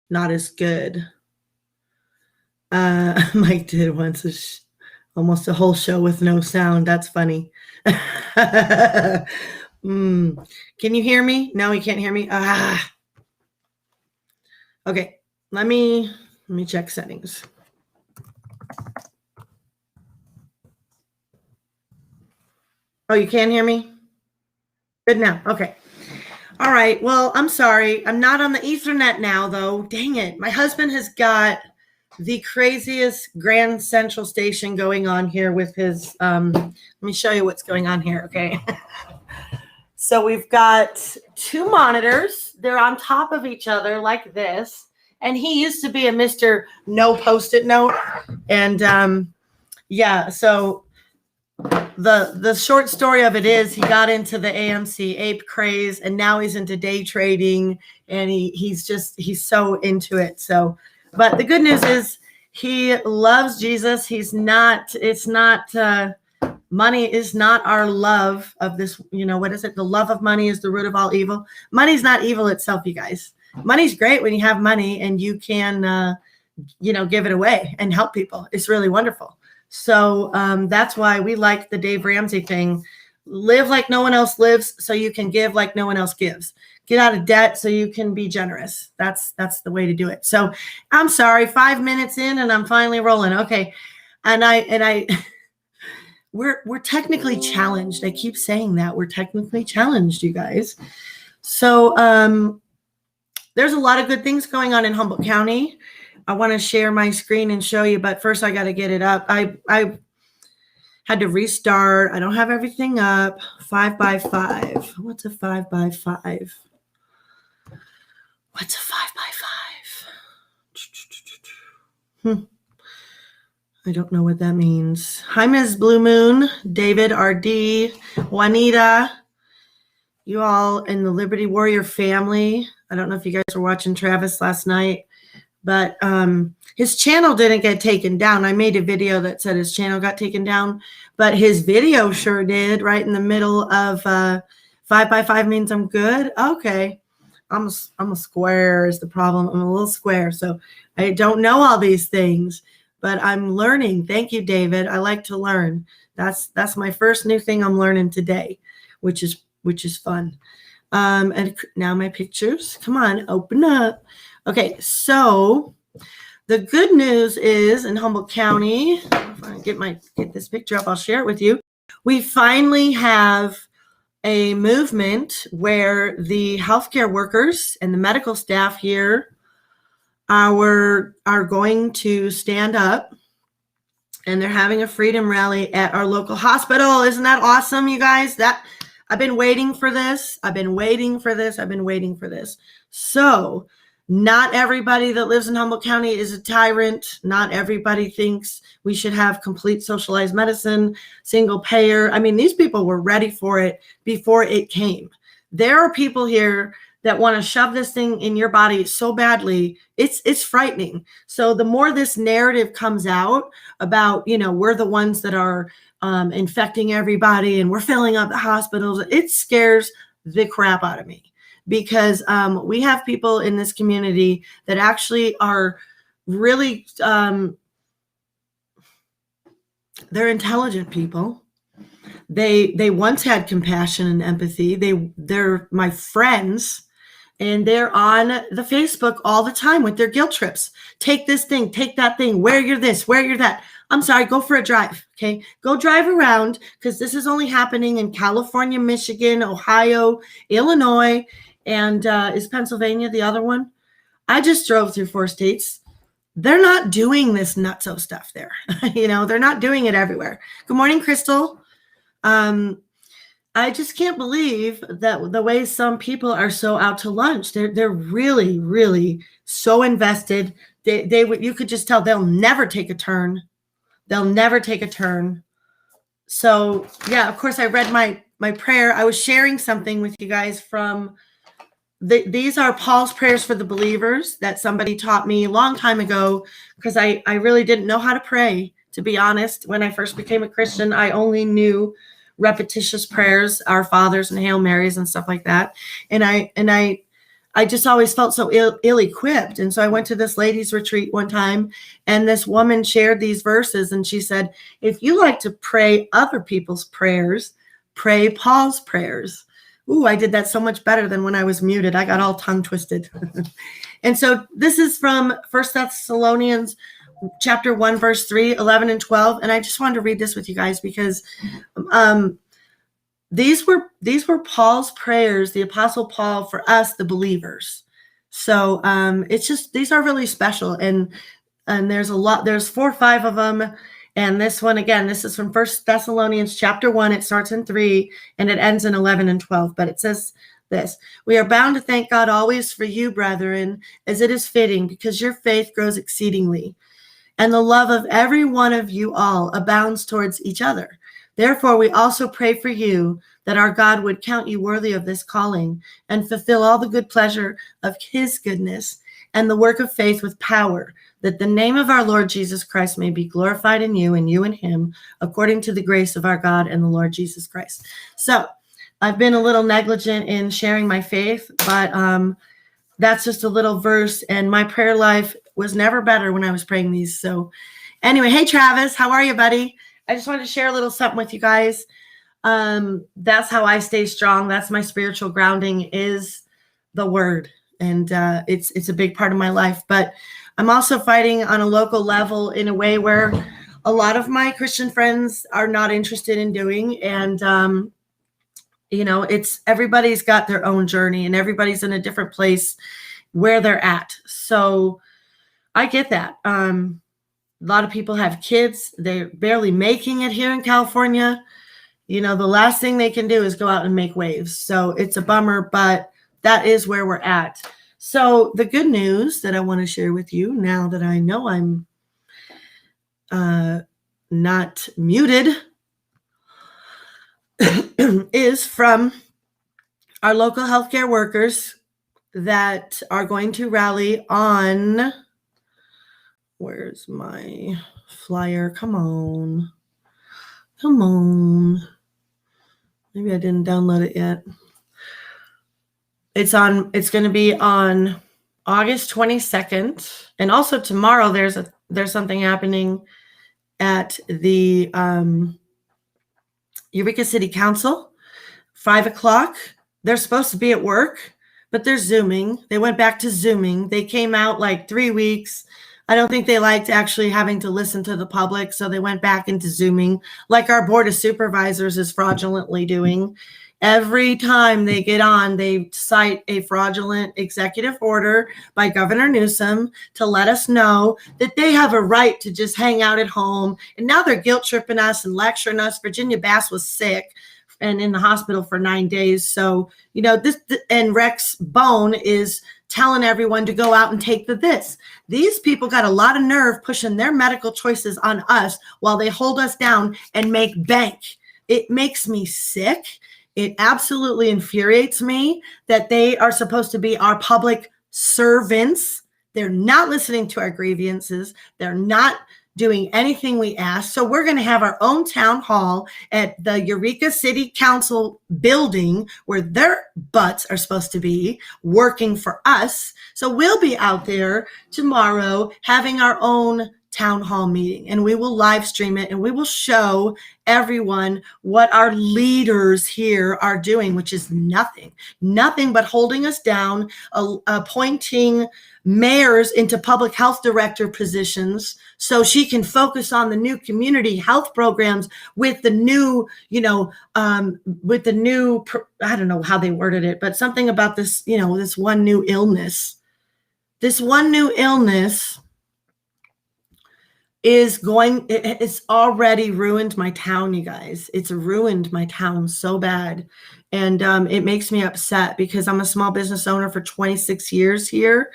not as good. Mike did once almost a whole show with no sound. That's funny. Can you hear me? No, you can't hear me. Okay. Let me check settings. Oh, you can't hear me? Good now. Okay. All right. Well, I'm sorry. I'm not on the Ethernet now, though. Dang it. My husband has got the craziest Grand Central Station going on here with his, let me show you what's going on here. Okay. So we've got two monitors. They're on top of each other like this. And he used to be a Mr. No Post-it Note. And yeah, so the short story of it is he got into the AMC ape craze, and now he's into day trading, and he's so into it. So, but the good news is he loves Jesus. Money is not our love of this. What is it? The love of money is the root of all evil. Money's not evil itself, you guys. Money's great when you have money and you can, give it away and help people. It's really wonderful. So that's why we like the Dave Ramsey thing. Live like no one else lives so you can give like no one else gives. Get out of debt so you can be generous. That's the way to do it. So I'm sorry, 5 minutes in and I'm finally rolling. Okay. And we're technically challenged. I keep saying that. We're technically challenged, you guys. So there's a lot of good things going on in Humboldt County. I want to share my screen and show you, but first I got to get it up. I had to restart. I don't have everything up. 5x5. What's a 5x5? What's a 5x5? I don't know what that means. Hi, Ms. Blue Moon, David, RD, Juanita, you all in the Liberty Warrior family. I don't know if you guys were watching Travis last night. But his channel didn't get taken down. I made a video that said his channel got taken down, but his video sure did, right in the middle of 5x5 means I'm good. Okay. I'm a square is the problem. I'm a little square. So I don't know all these things, but I'm learning. Thank you, David. I like to learn. That's my first new thing I'm learning today, which is fun. And now my pictures. Come on, open up. Okay, so the good news is in Humboldt County, if I get this picture up, I'll share it with you. We finally have a movement where the healthcare workers and the medical staff here are going to stand up, and they're having a freedom rally at our local hospital. Isn't that awesome, you guys? I've been waiting for this. I've been waiting for this. So not everybody that lives in Humboldt County is a tyrant. Not everybody thinks we should have complete socialized medicine, single payer. I mean, these people were ready for it before it came. There are people here that want to shove this thing in your body so badly, it's frightening. So the more this narrative comes out about, we're the ones that are infecting everybody and we're filling up the hospitals, it scares the crap out of me. Because we have people in this community that actually are really, they're intelligent people. They once had compassion and empathy. They're my friends, and they're on the Facebook all the time with their guilt trips. Take this thing, take that thing, wear your this, wear your that. I'm sorry, go for a drive, okay? Go drive around, because this is only happening in California, Michigan, Ohio, Illinois, and is Pennsylvania the other one? I just drove through 4 states. They're not doing this nutso stuff there. They're not doing it everywhere. Good morning, Crystal. I just can't believe that the way some people are so out to lunch. They're really, really so invested. You could just tell they'll never take a turn. They'll never take a turn. So yeah, of course I read my prayer. I was sharing something with you guys from these are Paul's prayers for the believers that somebody taught me a long time ago, because I really didn't know how to pray, to be honest. When I first became a Christian, I only knew repetitious prayers, Our Fathers and Hail Marys and stuff like that. And I I just always felt so ill-equipped. And so I went to this ladies' retreat one time, and this woman shared these verses, and she said, if you like to pray other people's prayers, pray Paul's prayers. Ooh, I did that so much better than when I was muted. I got all tongue twisted. And so this is from 1 Thessalonians chapter 1, verse 3, 11 and 12. And I just wanted to read this with you guys because these were Paul's prayers, the Apostle Paul, for us, the believers. So it's just, these are really special. And there's a lot, there's 4 or 5 of them. And this one, again, this is from 1 Thessalonians chapter 1. It starts in 3 and it ends in 11 and 12. But it says this: we are bound to thank God always for you, brethren, as it is fitting, because your faith grows exceedingly, and the love of every one of you all abounds towards each other. Therefore, we also pray for you, that our God would count you worthy of this calling and fulfill all the good pleasure of his goodness and the work of faith with power, that the name of our Lord Jesus Christ may be glorified in you and you in him, according to the grace of our God and the Lord Jesus Christ. So I've been a little negligent in sharing my faith, but that's just a little verse, and my prayer life was never better when I was praying these. So anyway, hey, Travis, how are you, buddy? I just wanted to share a little something with you guys. That's how I stay strong. That's my spiritual grounding, is the word. And it's a big part of my life. But I'm also fighting on a local level in a way where a lot of my Christian friends are not interested in doing. And, it's everybody's got their own journey, and everybody's in a different place where they're at. So I get that. A lot of people have kids. They're barely making it here in California. The last thing they can do is go out and make waves. So it's a bummer, but that is where we're at. So the good news that I want to share with you, now that I know I'm not muted, is from our local healthcare workers that are going to rally on, where's my flyer? Come on. Maybe I didn't download it yet. It's going to be on August 22nd. And also tomorrow there's something happening at the Eureka City Council, 5:00. They're supposed to be at work, but they're Zooming. They went back to Zooming. They came out like 3 weeks. I don't think they liked actually having to listen to the public, so they went back into Zooming, like our Board of Supervisors is fraudulently doing. Every time they get on, they cite a fraudulent executive order by Governor Newsom to let us know that they have a right to just hang out at home. And now they're guilt tripping us and lecturing us. Virginia Bass was sick and in the hospital for 9 days. So, this, and Rex Bone is telling everyone to go out and take this. These people got a lot of nerve pushing their medical choices on us while they hold us down and make bank. It makes me sick. It absolutely infuriates me that they are supposed to be our public servants. They're not listening to our grievances. They're not doing anything we ask. So we're going to have our own town hall at the Eureka City Council building where their butts are supposed to be working for us. So we'll be out there tomorrow having our own town hall meeting, and we will live stream it, and we will show everyone what our leaders here are doing, which is nothing but holding us down, appointing mayors into public health director positions so she can focus on the new community health programs with the new, I don't know how they worded it, but something about this, this one new illness. This one new illness it's already ruined my town, you guys. It's ruined my town so bad. And it makes me upset because I'm a small business owner for 26 years here.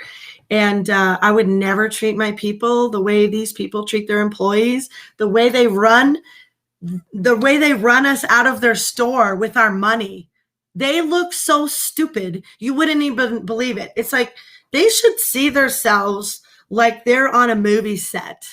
And I would never treat my people the way these people treat their employees, the way they run us out of their store with our money. They look so stupid. You wouldn't even believe it. It's like they should see themselves like they're on a movie set,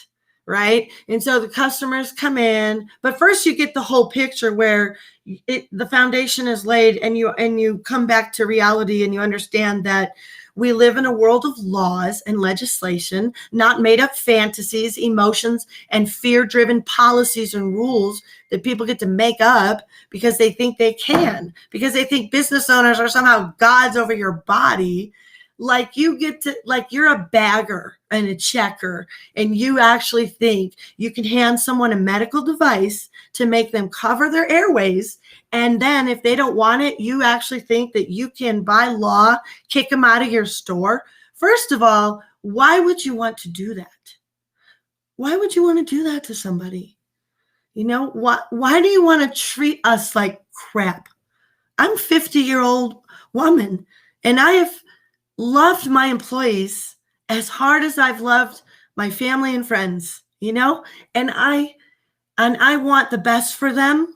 right? And so the customers come in, but first you get the whole picture where the foundation is laid, and you come back to reality, and you understand that we live in a world of laws and legislation, not made up fantasies, emotions, and fear-driven policies and rules that people get to make up because they think they can, because they think business owners are somehow gods over your body. Like you're a bagger and a checker, and you actually think you can hand someone a medical device to make them cover their airways. And then if they don't want it, you actually think that you can, by law, kick them out of your store. First of all, why would you want to do that? Why would you want to do that to somebody? Why do you want to treat us like crap? I'm a 50-year-old woman, and I have loved my employees as hard as I've loved my family and friends, and I want the best for them,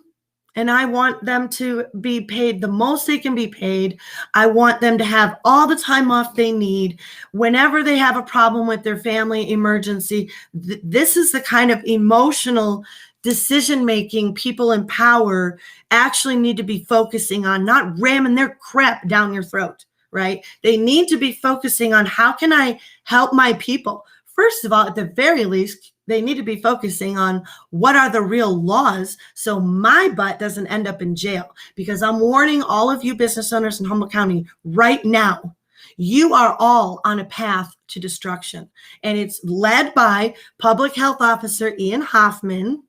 and I want them to be paid the most they can be paid. I want them to have all the time off they need whenever they have a problem with their family emergency. This is the kind of emotional decision-making people in power actually need to be focusing on, not ramming their crap down your throat. Right? They need to be focusing on, how can I help my people? First of all, at the very least, they need to be focusing on what are the real laws so my butt doesn't end up in jail. Because I'm warning all of you business owners in Humboldt County right now, you are all on a path to destruction. And it's led by Public Health Officer Ian Hoffman,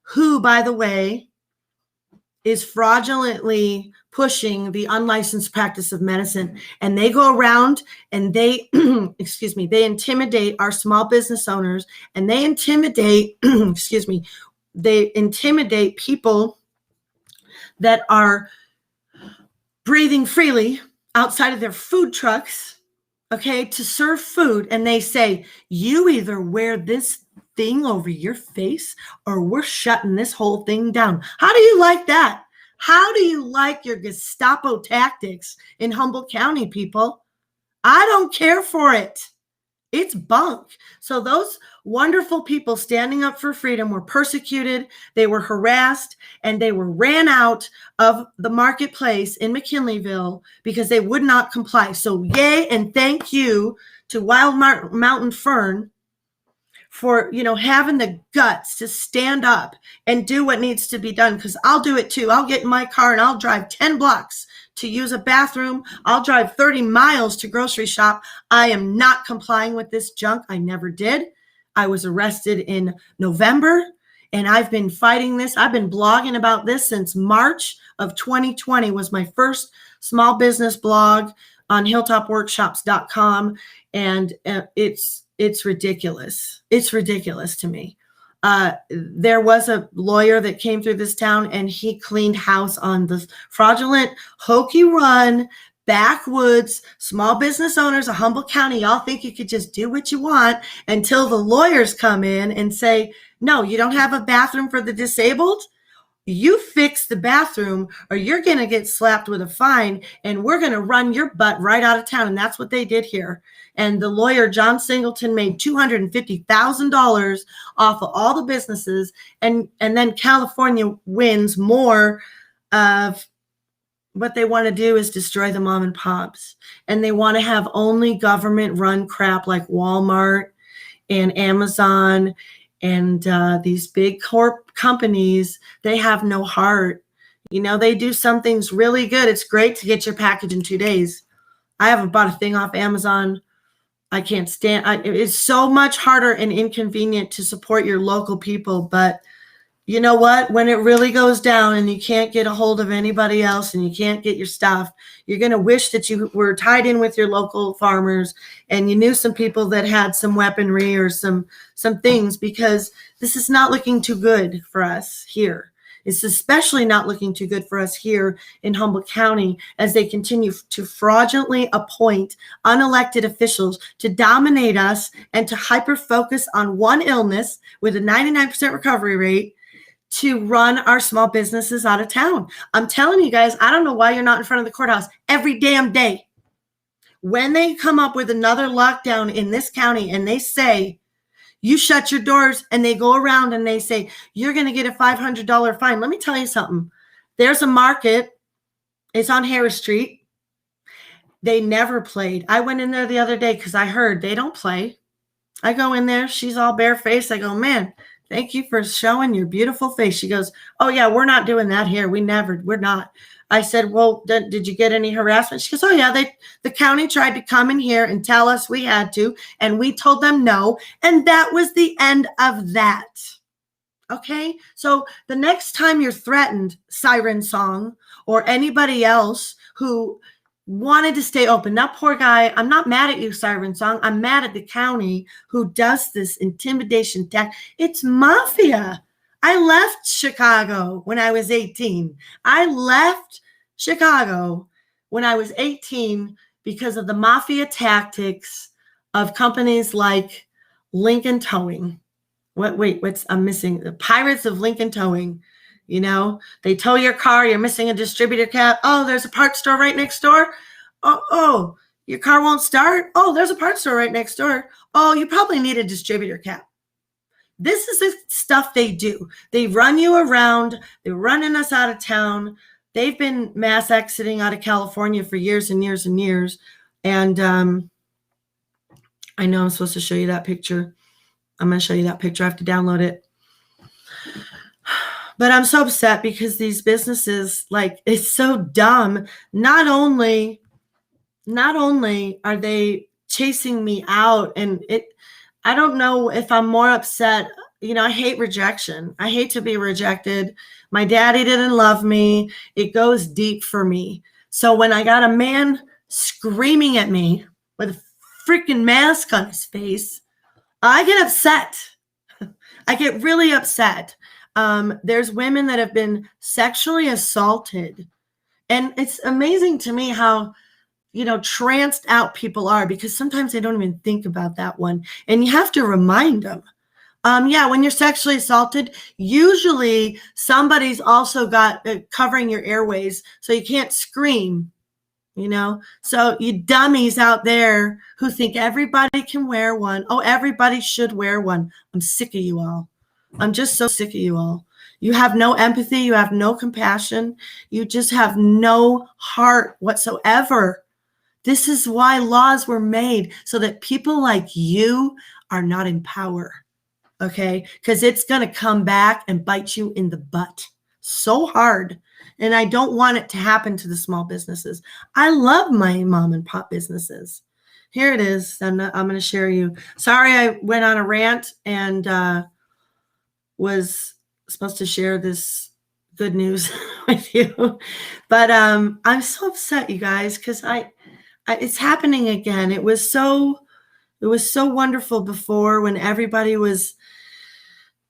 who, by the way, is fraudulently pushing the unlicensed practice of medicine. And they go around and they, they intimidate our small business owners, and they intimidate, they intimidate people that are breathing freely outside of their food trucks, okay, to serve food. And they say, you either wear this thing over your face or we're shutting this whole thing down. How do you like that? How do you like your Gestapo tactics in Humboldt County, people? I don't care for it. It's bunk. So those wonderful people standing up for freedom were persecuted, they were harassed, and they were ran out of the marketplace in McKinleyville because they would not comply. So yay and thank you to Wild Mountain Fern for, having the guts to stand up and do what needs to be done, because I'll do it too. I'll get in my car and I'll drive 10 blocks to use a bathroom. I'll drive 30 miles to grocery shop. I am not complying with this junk. I never did. I was arrested in November, and I've been fighting this. I've been blogging about this since March of 2020 was my first small business blog on hilltopworkshops.com. And it's ridiculous. It's ridiculous to me. There was a lawyer that came through this town, and he cleaned house on the fraudulent, hokey run, backwoods, small business owners of Humboldt County. Y'all think you could just do what you want until the lawyers come in and say, no, you don't have a bathroom for the disabled? You fix the bathroom or you're going to get slapped with a fine, and we're going to run your butt right out of town. And that's what they did here. And the lawyer, John Singleton, made $250,000 off of all the businesses. And then California wins more of what they want to do is destroy the mom and pops. And they want to have only government run crap like Walmart and Amazon and these big companies. They have no heart. They do some things really good. It's great to get your package in 2 days. I haven't bought a thing off Amazon. I can't stand. It's so much harder and inconvenient to support your local people. But you know what? When it really goes down and you can't get a hold of anybody else and you can't get your stuff, you're going to wish that you were tied in with your local farmers and you knew some people that had some weaponry or some things, because this is not looking too good for us here. It's especially not looking too good for us here in Humboldt County as they continue to fraudulently appoint unelected officials to dominate us and to hyper-focus on one illness with a 99% recovery rate to run our small businesses out of town. I'm telling you guys, I don't know why you're not in front of the courthouse every damn day. When they come up with another lockdown in this county and they say, You shut your doors and they go around and they say, you're going to get a $500 fine. Let me tell you something. There's a market. It's on Harris Street. They never played. I went in there the other day because I heard they don't play. I go in there. She's all barefaced. I go, man, thank you for showing your beautiful face. She goes, oh, yeah, we're not doing that here. We're not. I said, well, did you get any harassment? She goes, oh, yeah, the county tried to come in here and tell us we had to, and we told them no. And that was the end of that. Okay, so the next time you're threatened, Siren Song, or anybody else who wanted to stay open. That poor guy, I'm not mad at you, Siren Song. I'm mad at the county who does this intimidation tactic. It's mafia. I left Chicago when I was 18. I left Chicago when I was 18 because of the mafia tactics of companies like Lincoln Towing. I'm missing the Pirates of Lincoln Towing. You know, they tow your car, you're missing a distributor cap. Oh, there's a parts store right next door. Oh, your car won't start. Oh, there's a parts store right next door. Oh, you probably need a distributor cap. This is the stuff they do. They run you around. They're running us out of town. They've been mass exiting out of California for years and years and years. And I know I'm supposed to show you that picture. I'm going to show you that picture. I have to download it. But I'm so upset because these businesses, like, it's so dumb. Not only are they chasing me out, and I don't know if I'm more upset. You know, I hate rejection. I hate to be rejected. My daddy didn't love me. It goes deep for me. So when I got a man screaming at me with a freaking mask on his face, I get upset. I get really upset. There's women that have been sexually assaulted. And it's amazing to me how, you know, tranced out people are, because sometimes they don't even think about that one. And you have to remind them. Yeah, when you're sexually assaulted, usually somebody's also got covering your airways so you can't scream, you know. So you dummies out there who think everybody can wear one. Oh, everybody should wear one. I'm sick of you all. I'm just so sick of you all. You have no empathy. You have no compassion. You just have no heart whatsoever. This is why laws were made, so that people like you are not in power. Okay? Because it's going to come back and bite you in the butt so hard. And I don't want it to happen to the small businesses. I love my mom and pop businesses. Here it is. I'm going to share you. Sorry, I went on a rant and was supposed to share this good news with you. But I'm so upset, you guys, because it's happening again. It was so wonderful before, when everybody was,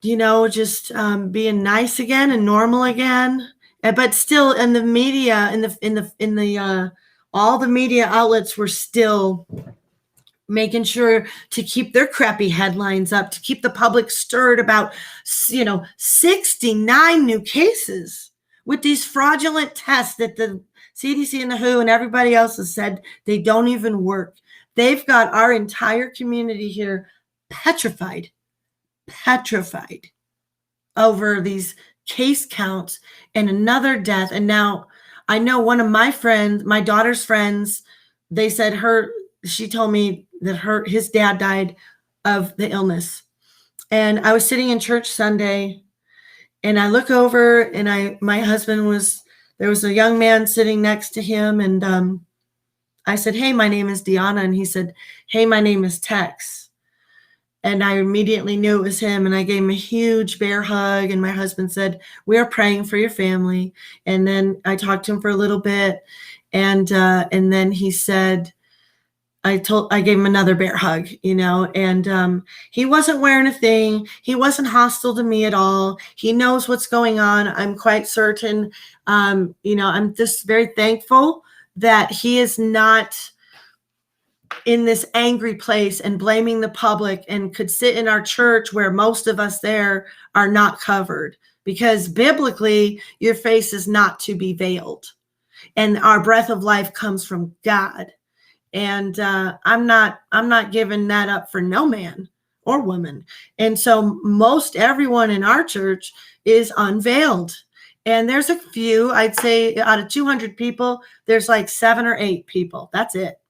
you know, just being nice again and normal again. But still, in the media, all the media outlets were still making sure to keep their crappy headlines up, to keep the public stirred about, you know, 69 new cases with these fraudulent tests that the CDC and the WHO and everybody else has said they don't even work. They've got our entire community here petrified over these case counts and another death. And now I know one of my friends, my daughter's friends, they said she told me that his dad died of the illness. And I was sitting in church Sunday, and I look over, and my husband there was a young man sitting next to him. And I said, hey, my name is Deanna. And he said, hey, my name is Tex. And I immediately knew it was him. And I gave him a huge bear hug. And my husband said, we are praying for your family. And then I talked to him for a little bit. And then he said, I gave him another bear hug, you know, and he wasn't wearing a thing. He wasn't hostile to me at all. He knows what's going on. I'm quite certain. You know, I'm just very thankful that he is not in this angry place and blaming the public, and could sit in our church where most of us there are not covered, because biblically your face is not to be veiled, and our breath of life comes from God. And I'm not giving that up for no man or woman. And so most everyone in our church is unveiled. And there's a few, I'd say out of 200 people, there's like 7 or 8 people. That's it.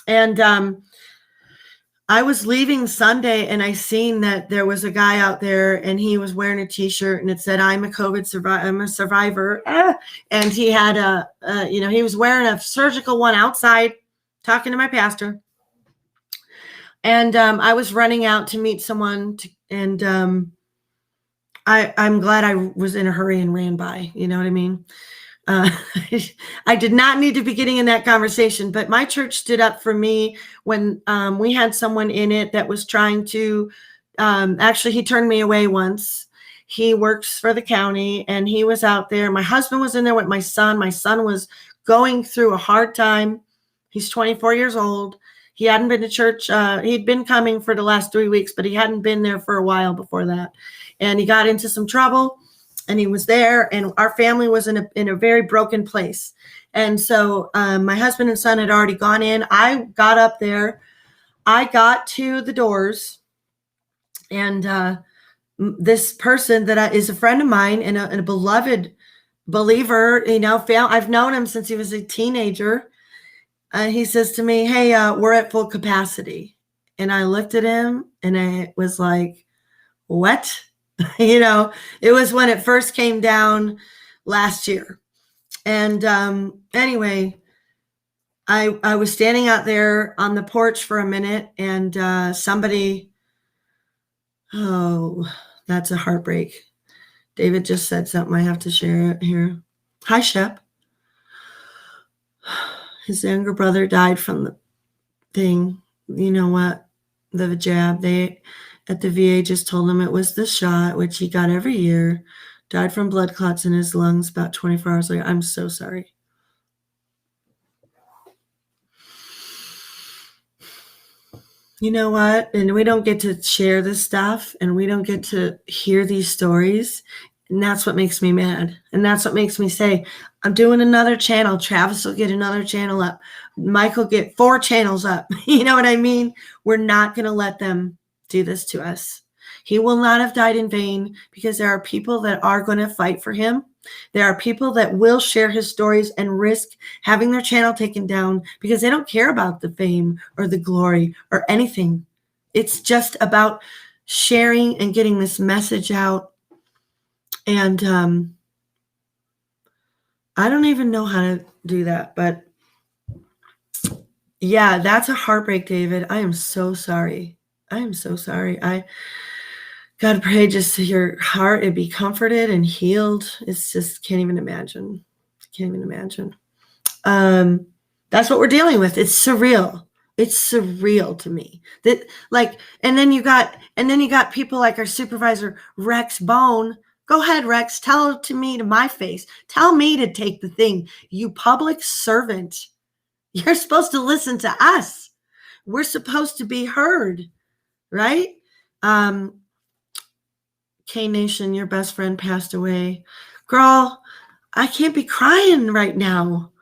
And I was leaving Sunday and I seen that there was a guy out there and he was wearing a t-shirt and it said, I'm a COVID survivor, I'm a survivor. And he had he was wearing a surgical one outside talking to my pastor. And I was running out to meet someone and I'm glad I was in a hurry and ran by, you know what I mean? I did not need to be getting in that conversation, but my church stood up for me when we had someone in it that was trying to, actually, he turned me away once. He works for the county and he was out there. My husband was in there with my son. My son was going through a hard time. He's 24 years old. He hadn't been to church. He'd been coming for the last 3 weeks, but he hadn't been there for a while before that. And he got into some trouble. And he was there, and our family was in a very broken place. And so my husband and son had already gone in. I got up there. I got to the doors, and this person that is a friend of mine and a beloved believer, I've known him since he was a teenager. He says to me, hey, we're at full capacity. And I looked at him, and I was like, what? It was when it first came down last year. And anyway, I was standing out there on the porch for a minute and somebody, oh, that's a heartbreak. David just said something. I have to share it here. Hi, Shep. His younger brother died from the thing. You know what? The jab. They at the VA just told him it was the shot, which he got every year. Died from blood clots in his lungs about 24 hours later. I'm so sorry. You know what? And we don't get to share this stuff and we don't get to hear these stories. And that's what makes me mad. And that's what makes me say, I'm doing another channel. Travis will get another channel up. Mike will get 4 channels up. You know what I mean? We're not going to let them do this to us. He will not have died in vain because there are people that are going to fight for him. There are people that will share his stories and risk having their channel taken down because they don't care about the fame or the glory or anything. It's just about sharing and getting this message out. And I don't even know how to do that, but yeah, that's a heartbreak, David. I am so sorry. I am so sorry. God, pray just your heart and be comforted and healed. It's just can't even imagine. Can't even imagine. That's what we're dealing with. It's surreal. It's surreal to me that and then you got people like our supervisor, Rex Bone. Go ahead, Rex. Tell it to me to my face. Tell me to take the thing. You public servant. You're supposed to listen to us. We're supposed to be heard, right? K-Nation, your best friend passed away. Girl, I can't be crying right now.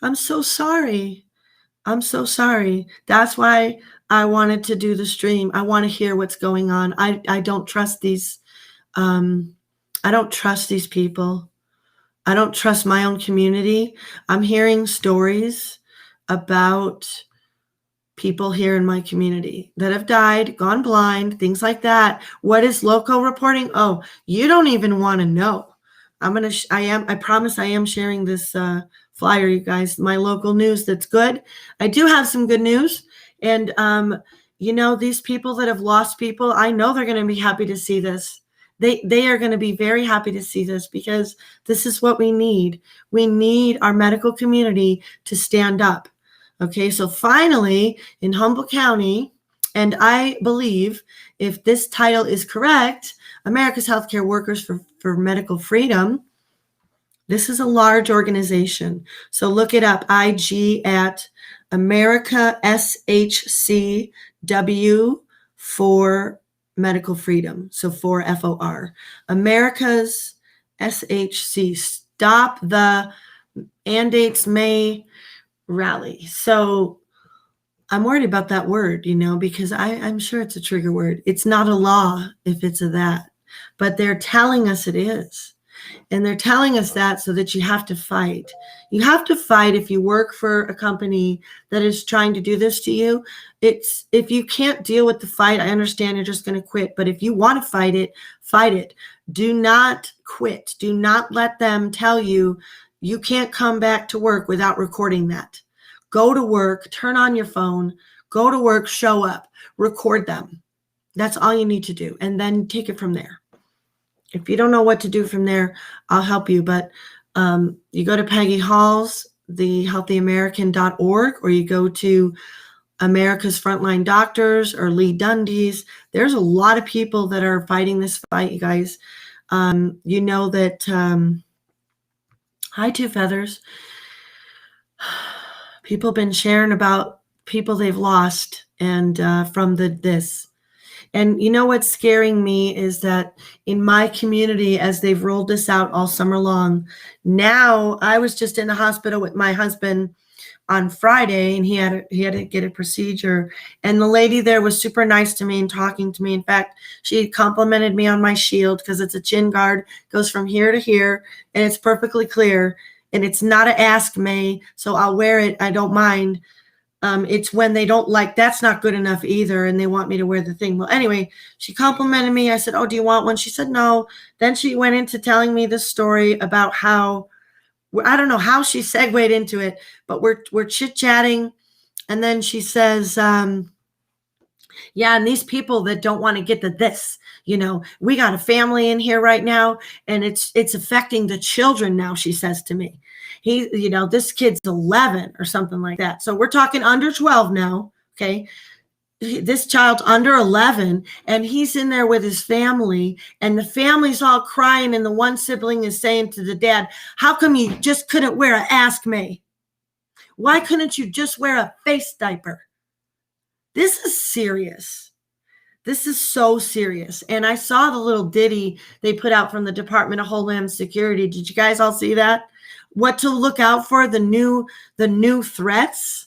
I'm so sorry. I'm so sorry. That's why I wanted to do the stream. I want to hear what's going on. I don't trust these. I don't trust these people. I don't trust my own community. I'm hearing stories about people here in my community that have died, gone blind, things like that. What is local reporting? Oh, you don't even want to know. I promise I am sharing this flyer, you guys, my local news that's good. I do have some good news. And, these people that have lost people, I know they're going to be happy to see this. They are going to be very happy to see this because this is what we need. We need our medical community to stand up. Okay, so finally in Humboldt County, and I believe if this title is correct, America's Healthcare Workers for Medical Freedom, this is a large organization. So look it up, IG at America SHCW for Medical Freedom. So for FOR. America's SHC. Stop the mandates may rally. So I'm worried about that word, because I'm sure it's a trigger word. It's not a law if it's a that, but they're telling us it is. And they're telling us that so that you have to fight. You have to fight if you work for a company that is trying to do this to you. It's if you can't deal with the fight, I understand you're just going to quit. But if you want to fight it, fight it. Do not quit. Do not let them tell you you can't come back to work without recording that. Go to work, turn on your phone, go to work, show up, record them. That's all you need to do. And then take it from there. If you don't know what to do from there, I'll help you. But you go to Peggy Hall's, thehealthyamerican.org, or you go to America's Frontline Doctors or Lee Dundee's. There's a lot of people that are fighting this fight, you guys. You know that, hi, Two Feathers. People have been sharing about people they've lost and from this. And you know what's scaring me is that in my community, as they've rolled this out all summer long, now I was just in the hospital with my husband on Friday, and he had to get a procedure. And the lady there was super nice to me and talking to me. In fact, she complimented me on my shield because it's a chin guard, goes from here to here, and it's perfectly clear. And it's not an Ask May, so I'll wear it. I don't mind. It's when they don't like, that's not good enough either, and they want me to wear the thing. Well, anyway, she complimented me. I said, oh, do you want one? She said, no. Then she went into telling me the story about how, I don't know how she segued into it, but we're chit-chatting. And then she says, yeah, and these people that don't want to get to this, we got a family in here right now, and it's affecting the children now, she says to me. This kid's 11 or something like that. So we're talking under 12 now, okay? This child's under 11, and he's in there with his family, and the family's all crying, and the one sibling is saying to the dad, how come you just couldn't wear an Ask May? Why couldn't you just wear a face diaper? This is serious. This is so serious. And I saw the little ditty they put out from the Department of Homeland Security. Did you guys all see that? What to look out for, the new threats.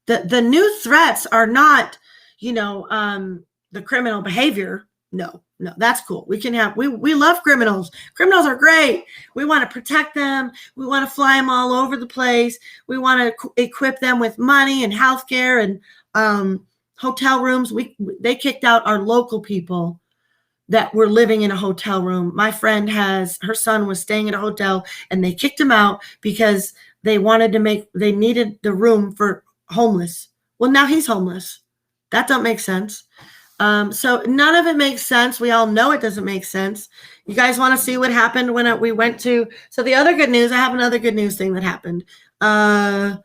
The new threats are not, the criminal behavior. No, that's cool. We love criminals. Criminals are great. We want to protect them. We want to fly them all over the place. We want to equip them with money and healthcare and hotel rooms. They kicked out our local people that were living in a hotel room. My friend her son was staying at a hotel, and they kicked him out because they needed the room for homeless. Well, now he's homeless. That don't make sense. So none of it makes sense. We all know it doesn't make sense. You guys want to see what happened when we went to, so the other good news, I have another good news thing that happened. I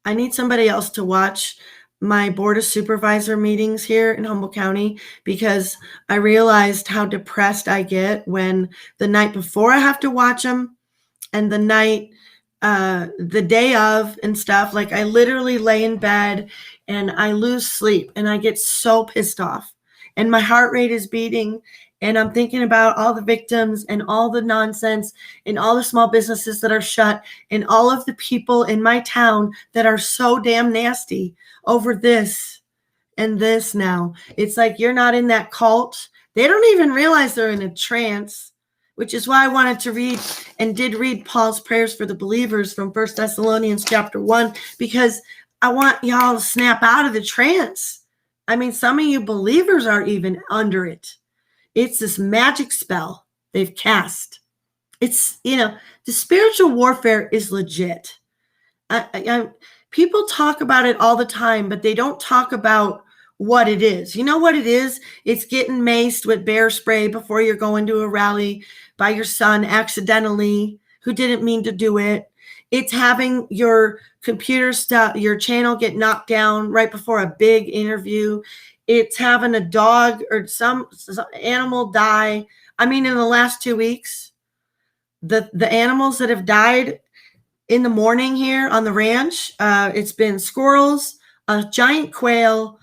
need somebody else to watch my board of supervisor meetings here in Humboldt County, because I realized how depressed I get when the night before I have to watch them and the night, the day of and stuff. Like, I literally lay in bed and I lose sleep and I get so pissed off and my heart rate is beating. And I'm thinking about all the victims and all the nonsense and all the small businesses that are shut and all of the people in my town that are so damn nasty over this and this now. It's like, you're not in that cult. They don't even realize they're in a trance, which is why I wanted to read and did read Paul's prayers for the believers from 1 Thessalonians chapter 1, because I want y'all to snap out of the trance. I mean, some of you believers are even under it. It's this magic spell they've cast. It's, the spiritual warfare is legit. People talk about it all the time, but they don't talk about what it is. You know what it is? It's getting maced with bear spray before you're going to a rally by your son accidentally, who didn't mean to do it. It's having your computer your channel get knocked down right before a big interview. It's having a dog or some animal die. I mean, in the last 2 weeks, the animals that have died in the morning here on the ranch, it's been squirrels, a giant quail,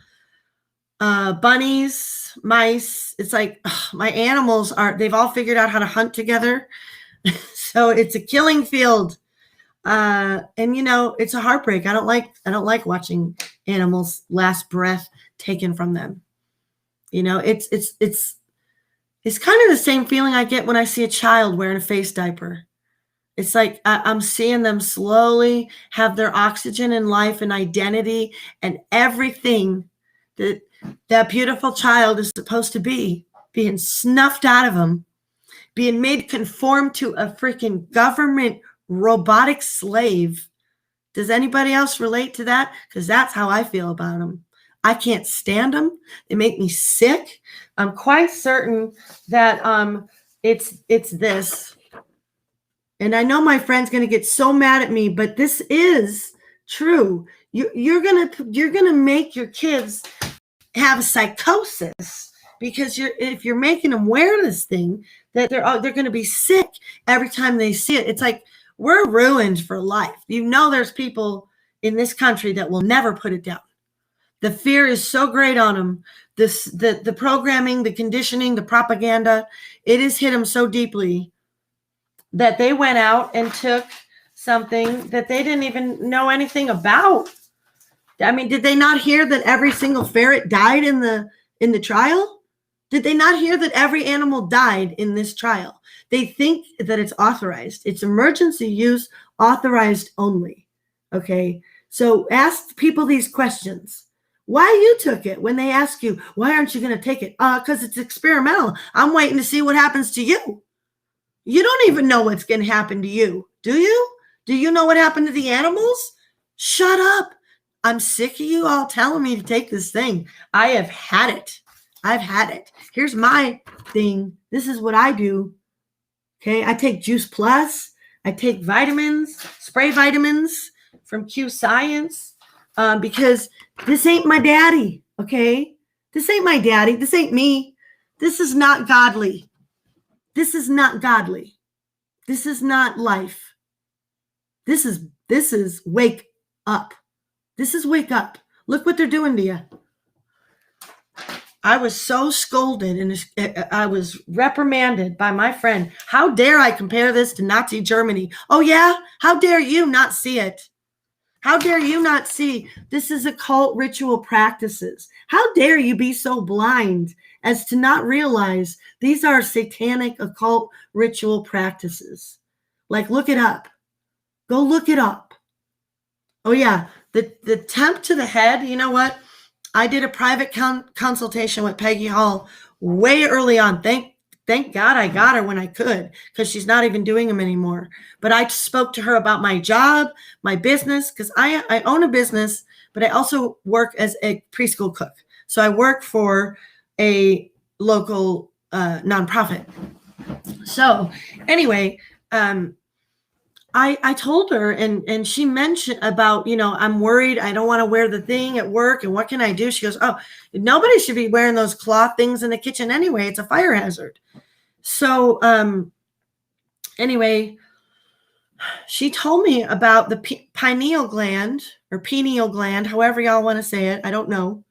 bunnies, mice. It's like, my animals they've all figured out how to hunt together. So it's a killing field. And it's a heartbreak. I don't like watching animals' last breath taken from them. It's kind of the same feeling I get when I see a child wearing a face diaper. It's like I'm seeing them slowly have their oxygen and life and identity and everything that that beautiful child is supposed to be being snuffed out of them, being made conform to a freaking government robotic slave. Does anybody else relate to that? Because that's how I feel about them. I can't stand them. They make me sick. I'm quite certain that it's this. And I know my friend's going to get so mad at me, but this is true. You're gonna make your kids have a psychosis because if you're making them wear this thing, that they're going to be sick every time they see it. It's like we're ruined for life. There's people in this country that will never put it down. The fear is so great on them. The programming, the conditioning, the propaganda, it has hit them so deeply that they went out and took something that they didn't even know anything about. I mean, did they not hear that every single ferret died in the trial? Did they not hear that every animal died in this trial? They think that it's authorized. It's emergency use, authorized only. Okay, so ask people these questions. Why you took it? When they ask you, why aren't you going to take it? Because it's experimental. I'm waiting to see what happens to you. You don't even know what's going to happen to you, do you? Do you know what happened to the animals? Shut up. I'm sick of you all telling me to take this thing. I have had it. I've had it. Here's my thing. This is what I do. Okay, I take Juice Plus. I take vitamins, spray vitamins from Q Science, because this ain't my daddy. Okay, this ain't my daddy. This ain't me. This is not godly. This is not godly. This is not life. This is wake up. This is wake up. Look what they're doing to you. I was so scolded and I was reprimanded by my friend. How dare I compare this to Nazi Germany? Oh yeah? How dare you not see it? How dare you not see this is occult ritual practices? How dare you be so blind as to not realize these are satanic occult ritual practices? Like, look it up. Go look it up. Oh yeah, the temp to the head, you know what? I did a private consultation with Peggy Hall way early on. Thank God I got her when I could, because she's not even doing them anymore. But I spoke to her about my job, my business, because I own a business, but I also work as a preschool cook. So I work for a local nonprofit. So anyway, I told her, and she mentioned about, I'm worried. I don't want to wear the thing at work. And what can I do? She goes, oh, nobody should be wearing those cloth things in the kitchen anyway. It's a fire hazard. So anyway, she told me about the pineal gland or pineal gland, however y'all want to say it. I don't know.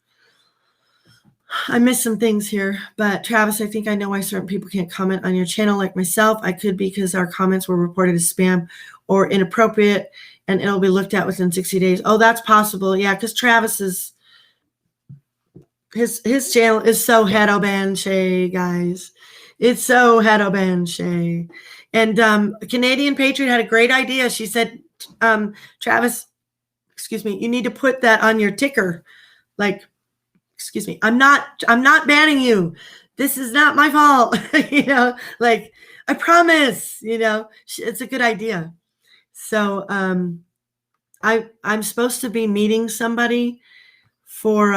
I missed some things here, but Travis, I think I know why certain people can't comment on your channel like myself. I could because our comments were reported as spam or inappropriate, and it'll be looked at within 60 days. Oh, that's possible. Yeah, because Travis's his channel is so hedo-banshee, guys. It's so hedo-banshee. And Canadian Patriot had a great idea. She said, Travis, excuse me, you need to put that on your ticker. Like, excuse me, I'm not banning you. This is not my fault. Like, I promise, it's a good idea. So I'm supposed to be meeting somebody for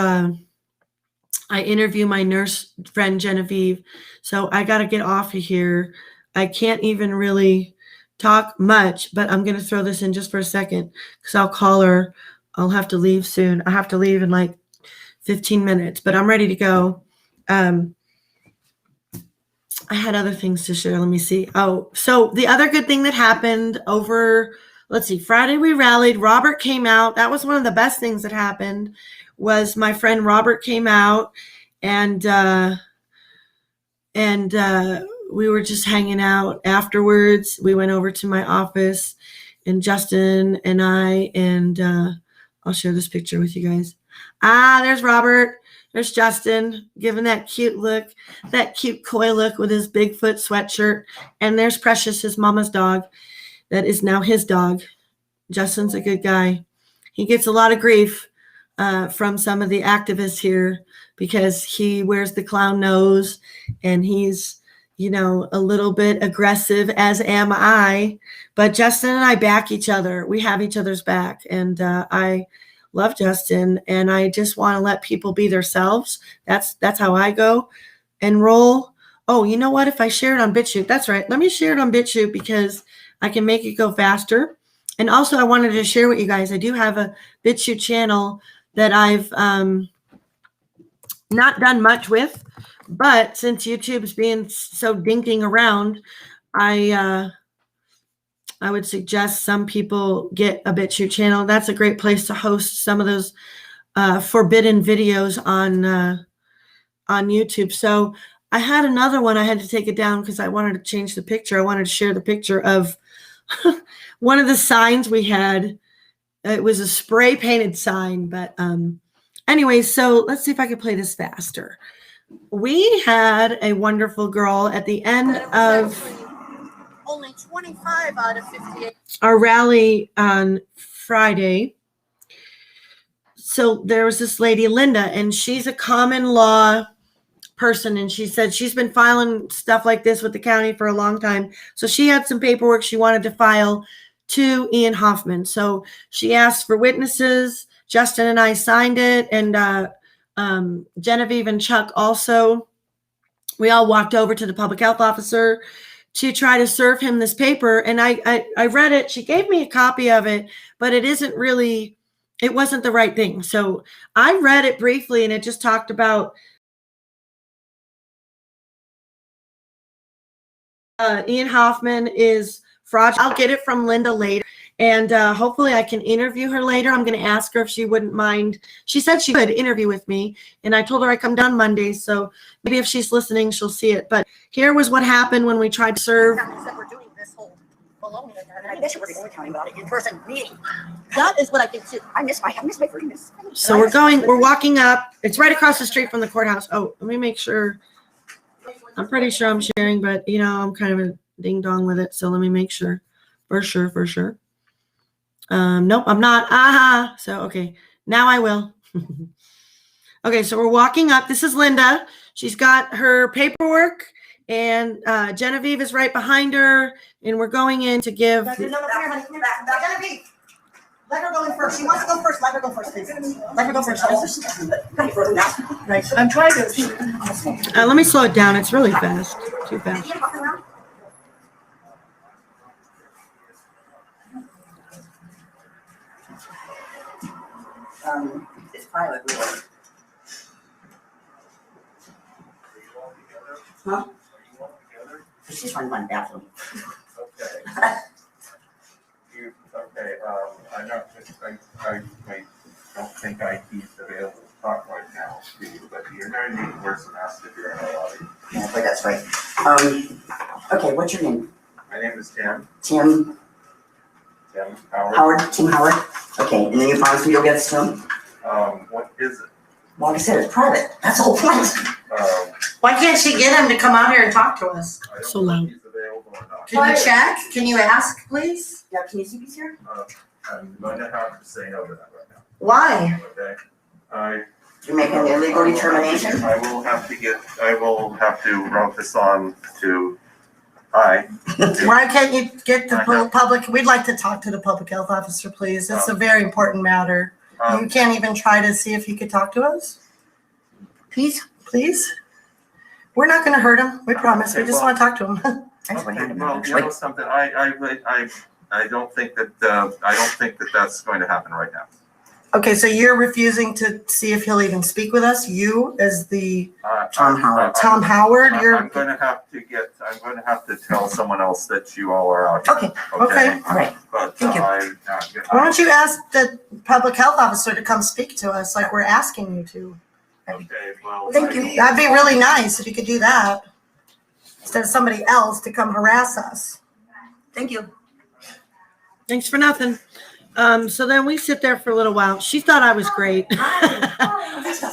I interview my nurse friend Genevieve. So I got to get off of here. I can't even really talk much, but I'm going to throw this in just for a second because I'll call her. I'll have to leave soon. I have to leave in like 15 minutes, but I'm ready to go. I had other things to share. Let me see. Oh, so the other good thing that happened over, let's see, Friday we rallied. Robert came out. That was one of the best things that happened, was my friend Robert came out, and we were just hanging out afterwards. We went over to my office, and Justin and I, and I'll share this picture with you guys. There's Robert. There's Justin giving that cute look, that cute coy look with his Bigfoot sweatshirt. And there's Precious, his mama's dog. That is now his dog. Justin's a good guy. He gets a lot of grief from some of the activists here because he wears the clown nose and he's, you know, a little bit aggressive, as am I. But Justin and I back each other. We have each other's back. And I love Justin, and I just want to let people be themselves. That's how I go and roll. Oh, you know what? If I share it on BitChute, that's right. Let me share it on BitChute because I can make it go faster. And also, I wanted to share with you guys, I do have a BitChute channel that I've not done much with, but since YouTube's being so dinking around, I would suggest some people get a BitChute channel. That's a great place to host some of those forbidden videos on YouTube. So I had another one. I had to take it down because I wanted to change the picture. I wanted to share the picture of one of the signs we had. It was a spray painted sign, but anyway, so let's see if I can play this faster. We had a wonderful girl at the end of only 25 out of 58. Our rally on Friday. So there was this lady, Linda, and she's a common law person. And she said she's been filing stuff like this with the county for a long time. So she had some paperwork she wanted to file to Ian Hoffman. So she asked for witnesses. Justin and I signed it. And Genevieve and Chuck also. We all walked over to the public health officer to try to serve him this paper. And I read it. She gave me a copy of it, but it wasn't the right thing. So I read it briefly, and it just talked about Ian Hoffman is fraudulent. I'll get it from Linda later. And hopefully I can interview her later. I'm going to ask her if she wouldn't mind. She said she would interview with me, and I told her I come down Monday. So maybe if she's listening, she'll see it. But here was what happened when we tried to serve. We're doing this whole baloney, and I guess you were talking about it in person meeting. That is what I think too. I miss my freaking. So we're walking up. It's right across the street from the courthouse. Oh, let me make sure. I'm pretty sure I'm sharing, but you know, I'm kind of a ding dong with it. So let me make sure. For sure. Nope, I'm not. So, okay, now I will. Okay, so we're walking up. This is Linda. She's got her paperwork, and Genevieve is right behind her, and we're going in to give. Genevieve, let her go in first. She wants to go first. Let her go first, please. Let her go first. Right. I'm trying to. Let me slow it down. It's really fast. Too fast. It's private. Huh? She's running by the bathroom. Okay. I don't think IT's available to talk right now to you, but you're going to need a person asked if you're in a lobby. Yeah, but that's right. Okay, what's your name? My name is Tim. Tim Howard. Tim Howard. Okay, and then you promise me you'll get this to him? What is it? Well, like I said, it's private. That's the whole point. Why can't she get him to come out here and talk to us? I don't So know loud. if he's available or not. Can you check? Can you ask, please? Yeah, can you see these here? I'm going to have to say no to that right now. Why? Okay. You're making an illegal determination? I will have to route this on to Why can't you get the public? We'd like to talk to the public health officer, please. It's a very important matter. You can't even try to see if he could talk to us? Please? We're not going to hurt him. We promise. We just want to talk to him. Okay, well, you know something, I don't think that that's going to happen right now. Okay, so you're refusing to see if he'll even speak with us? You as the Tom Howard. Tom Howard? I'm going to have to tell someone else that you all are out here. Okay. All right. But Thank you. Why don't you ask the public health officer to come speak to us like we're asking you to? Okay, well. Thank you. That'd be really nice if you could do that. Instead of somebody else to come harass us. Thank you. Thanks for nothing. So then we sit there for a little while. She thought I was great.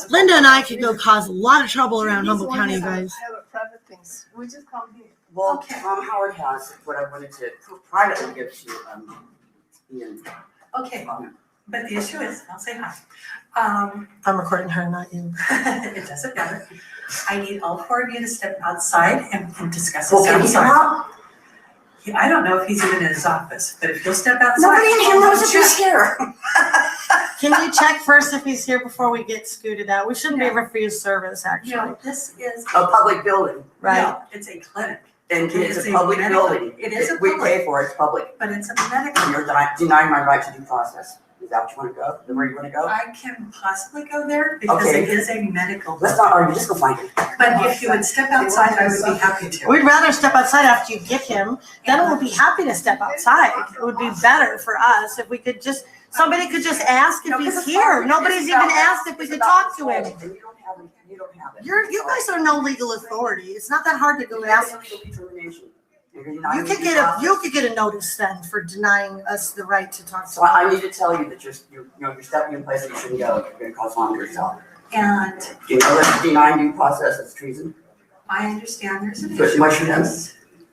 Linda and I could go cause a lot of trouble around Humboldt County, you guys. We just come here. Well, Okay. Tom Howard has what I wanted to privately give to Ian. Okay, but the issue is, I'll say hi. I'm recording her, not you. It doesn't matter. I need all four of you to step outside and discuss Well, this can you come outside. out? I don't know if he's even in his office, but if you'll step outside. Nobody in here knows that you're scared. Can you check first if he's here before we get scooted out? We shouldn't be refused service, actually. No, this is. A public building, Right. No, it's a clinic, and it's It's a a public medical- building. it is a We public- pay for it, it's public. but it's a medical. And you're denying my right to due process. Is that what you want to go? Where you want to go? I can possibly go there because Okay. it is a medical. Let's not argue, just go find it. But if you would step outside, I would be happy to. We'd rather step outside after you get him. Then we'll be happy to step outside. It would be better for us if we could just, somebody could just ask if he's here. Nobody's even asked if we could talk to him. And you don't have it, you don't have it. You guys are no legal authority. It's not that hard to go ask. You could get a notice then for denying us the right to talk to So I him. need to tell you that you're stepping in place that you shouldn't go. You're gonna cause harm to yourself. And Do you know that denying due process is treason? I understand there's an But issue. what's your name?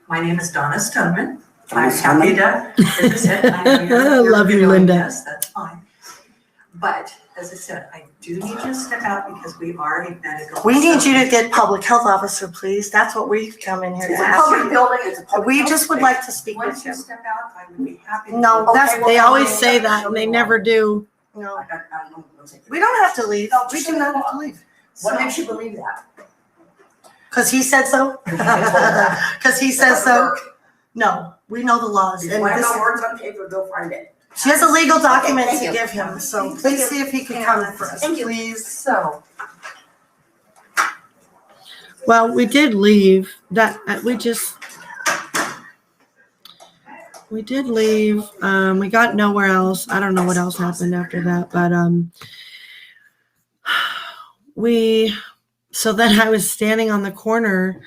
My name is Donna Stoneman. Donna I'm happy Stoneman? to, as I said, I know you're Love you, doing Linda. this, that's fine. But as I said, I do need you to step out because we are a medical. We need you to facility. get public health officer, please. That's what we've come in here to It's a ask. public building, it's a public. We health just would space. like to speak with Once you him. step out, I would be happy to. No, Okay, that's, well, they then always we'll- say that and they never do. No. I don't know. We don't have to leave. We do not have to leave. What makes you believe that? Because he said so? Because he says so? No, we know the laws. If And you want to this, know words on paper, go find it. she has a legal document thank to you. give him, so please see if he can come for us, Thank you. please. So, Well, we did leave. We did leave. We got nowhere else. I don't know what else happened after that, but so then I was standing on the corner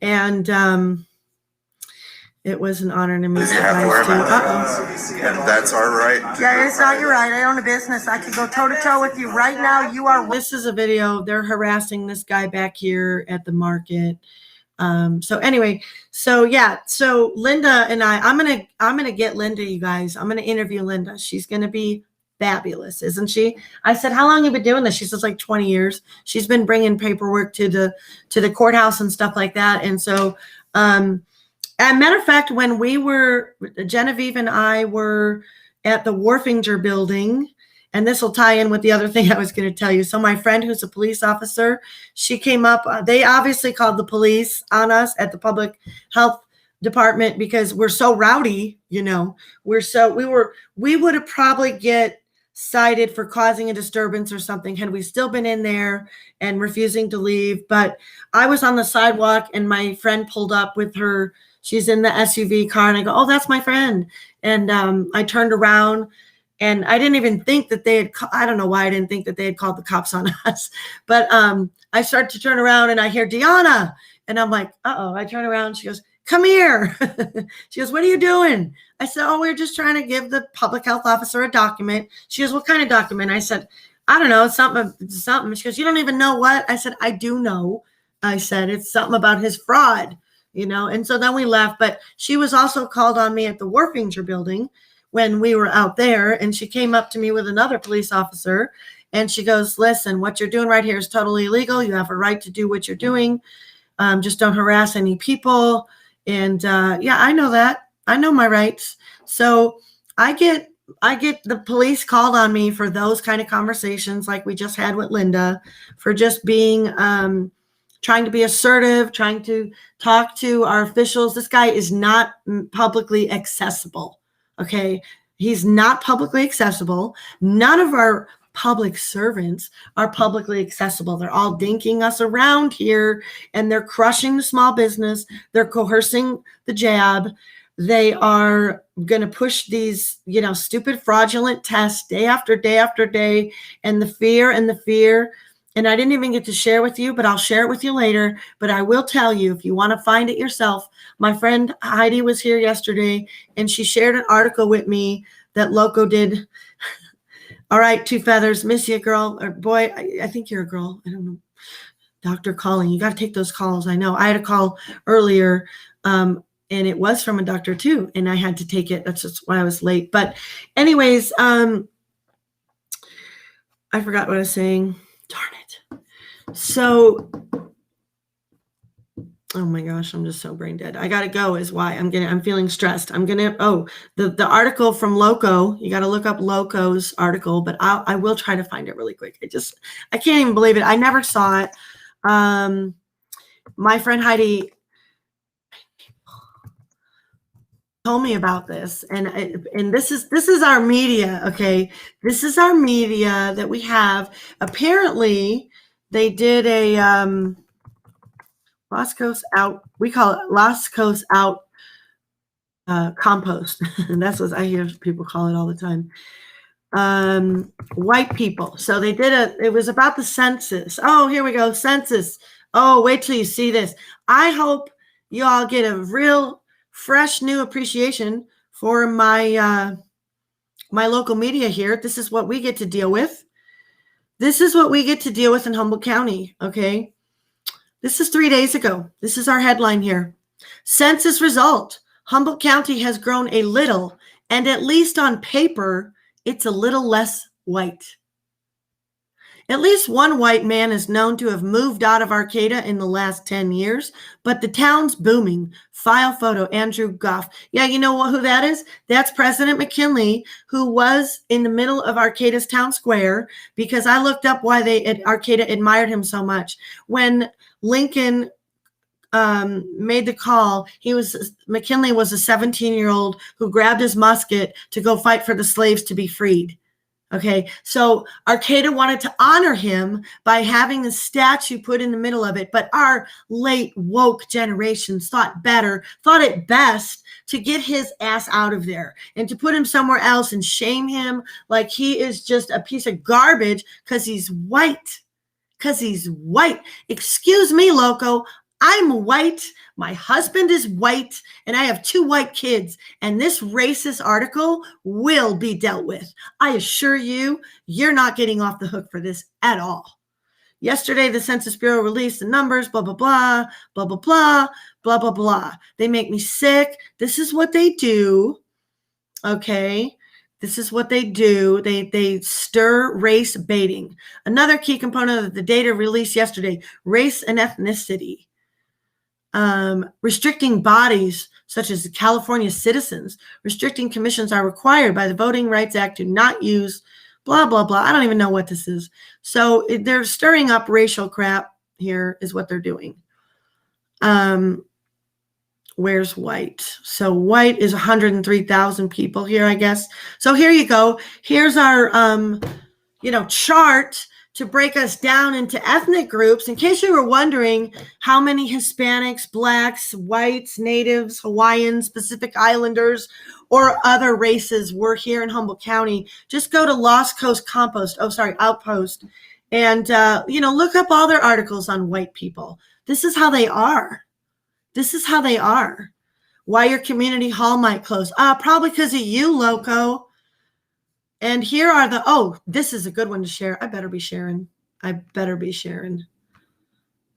and it was an honor to meet you You have to wear guys too. my Uh-oh. and that's our right. Yeah, it's not your right. I own a business. I could go toe to toe with you right now. You are. This is a video. They're harassing this guy back here at the market. So anyway, so Linda and I'm gonna get Linda, you guys. I'm gonna interview Linda. She's gonna be fabulous, isn't she? I said, how long have you been doing this? She says like 20 years. She's been bringing paperwork to the courthouse and stuff like that. And so, as a matter of fact, when Genevieve and I were at the Warfinger building, and this will tie in with the other thing I was going to tell you. So my friend who's a police officer, she came up, they obviously called the police on us at the public health department because we're so rowdy, we would have probably get cited for causing a disturbance or something had we still been in there and refusing to leave. But I was on the sidewalk and my friend pulled up with her. She's in the SUV car and I go, oh, that's my friend. And I turned around and I didn't even think that I don't know why I didn't think that they had called the cops on us. But I start to turn around and I hear Deanna and I'm like, uh-oh. I turn around. She goes, come here. She goes, what are you doing? I said, oh, we're just trying to give the public health officer a document. She goes, what kind of document? I said, I don't know. It's something. She goes, you don't even know what? I said, I do know. I said, it's something about his fraud. And so then we left, but she was also called on me at the Warfinger building when we were out there. And she came up to me with another police officer and she goes, listen, what you're doing right here is totally illegal. You have a right to do what you're doing. Just don't harass any people. And I know that. I know my rights. So I get the police called on me for those kind of conversations like we just had with Linda, for just being trying to be assertive, trying to talk to our officials. This guy is not publicly accessible. Okay. He's not publicly accessible. None of our public servants are publicly accessible. They're all dinking us around here and they're crushing the small business. They're coercing the jab. They are going to push these, stupid fraudulent tests day after day after day. And the fear And I didn't even get to share with you, but I'll share it with you later. But I will tell you, if you want to find it yourself, my friend Heidi was here yesterday, and she shared an article with me that Loco did. All right, Two Feathers, miss you, girl, or boy. I think you're a girl. I don't know. Doctor calling. You got to take those calls. I know. I had a call earlier, and it was from a doctor too, and I had to take it. That's just why I was late. But anyways, I forgot what I was saying. Darn it. So, oh my gosh, I'm just so brain dead. I gotta go is why I'm feeling stressed. The article from Loco, you got to look up Loco's article, but I will try to find it really quick. I can't even believe it. I never saw it. My friend Heidi told me about this, and this is our media. Okay, this is our media that we have. Apparently, they did a Las Coast out. We call it Las Coast out compost, and that's what I hear people call it all the time. White people. So they did it was about the census. Oh, here we go. Census. Oh, wait till you see this. I hope you all get a real fresh new appreciation for my my local media here. This is what we get to deal with. This is what we get to deal with in Humboldt County. Okay. This is 3 days ago. This is our headline here. Census result. Humboldt County has grown a little, and at least on paper, it's a little less white. At least one white man is known to have moved out of Arcata in the last 10 years, but the town's booming. File photo, Andrew Goff. Yeah, you know who that is? That's President McKinley, who was in the middle of Arcata's town square, because I looked up why Arcata admired him so much. When Lincoln made the call, McKinley was a 17-year-old who grabbed his musket to go fight for the slaves to be freed. Okay, so Arcata wanted to honor him by having a statue put in the middle of it, but our late woke generations thought it best to get his ass out of there and to put him somewhere else and shame him like he is just a piece of garbage because he's white. Excuse me, Loco. I'm white. My husband is white, and I have 2 white kids, and this racist article will be dealt with. I assure you, you're not getting off the hook for this at all. Yesterday, the Census Bureau released the numbers, blah, blah, blah, blah, blah, blah, blah, blah, blah. They make me sick. This is what they do, okay? This is what they do. They stir race baiting. Another key component of the data released yesterday, race and ethnicity. Restricting bodies such as California citizens. Restricting commissions are required by the Voting Rights Act to not use blah, blah, blah. I don't even know what this is. So they're stirring up racial crap here is what they're doing. Where's white? So white is 103,000 people here, I guess. So here you go. Here's our, chart to break us down into ethnic groups. In case you were wondering how many Hispanics, Blacks, whites, Natives, Hawaiians, Pacific Islanders, or other races were here in Humboldt County, just go to Lost Coast Outpost, and, look up all their articles on white people. This is how they are. Why your community hall might close. Probably because of you, Loco. And here are this is a good one to share. I better be sharing.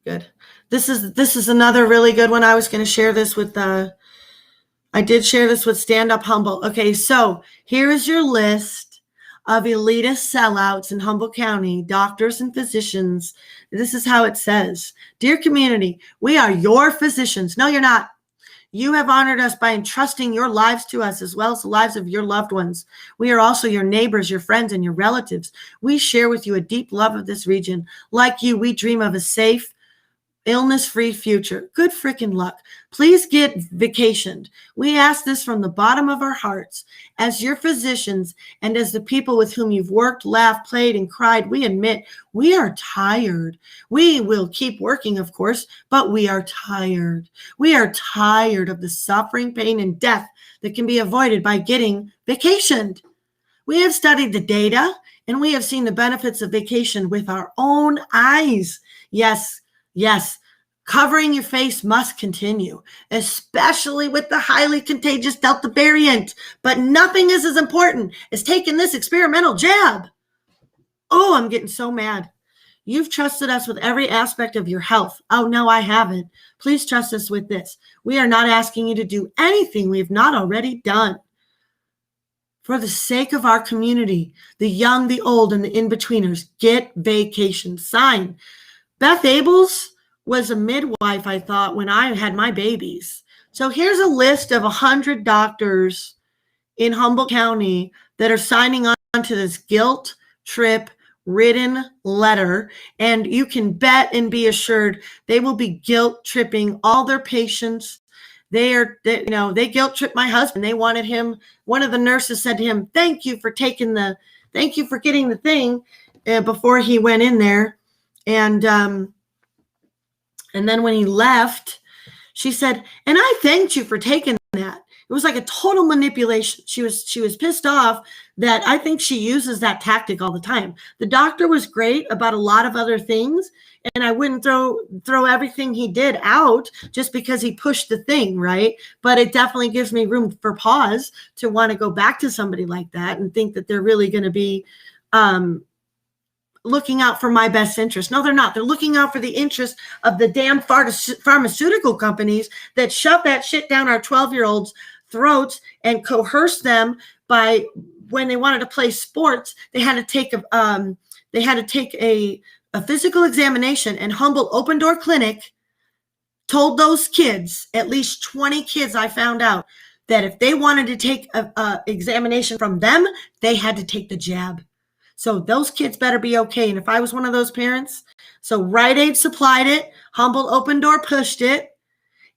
Good. This is another really good one. I was going to share this with I did share this with Stand Up Humboldt. Okay, so here is your list of elitist sellouts in Humboldt County, doctors and physicians. This is how it says. Dear community, we are your physicians. No, you're not. You have honored us by entrusting your lives to us as well as the lives of your loved ones. We are also your neighbors, your friends, and your relatives. We share with you a deep love of this region. Like you, we dream of a safe, illness-free future. Good freaking luck. Please get vacationed. We ask this from the bottom of our hearts. As your physicians and as the people with whom you've worked, laughed, played, and cried, we admit we are tired. We will keep working, of course, but we are tired. We are tired of the suffering, pain, and death that can be avoided by getting vacationed. We have studied the data and we have seen the benefits of vacation with our own eyes. Yes, yes, covering your face must continue, especially with the highly contagious Delta variant. But nothing is as important as taking this experimental jab. Oh, I'm getting so mad. You've trusted us with every aspect of your health. Oh, no, I haven't. Please trust us with this. We are not asking you to do anything we have not already done. For the sake of our community, the young, the old, and the in-betweeners, get vacation. Sign. Beth Abels was a midwife, I thought, when I had my babies. So here's a list of 100 doctors in Humboldt County that are signing on to this guilt trip written letter, and you can bet and be assured they will be guilt tripping all their patients. They guilt tripped my husband. They wanted him. One of the nurses said to him, thank you for getting the thing before he went in there. And then when he left, she said, and I thanked you for taking that. It was like a total manipulation. She was pissed off that I think she uses that tactic all the time. The doctor was great about a lot of other things, and I wouldn't throw everything he did out just because he pushed the thing, right? But it definitely gives me room for pause to want to go back to somebody like that and think that they're really going to be looking out for my best interest. No, they're not. They're looking out for the interest of the damn pharmaceutical companies that shove that shit down our 12-year-olds' throats and coerce them by, when they wanted to play sports, they had to take a physical examination, and Humboldt Open Door Clinic told those kids, at least 20 kids I found out, that if they wanted to take a examination from them, they had to take the jab. So those kids better be okay. And if I was one of those parents, so Rite Aid supplied it, Humboldt Open Door pushed it,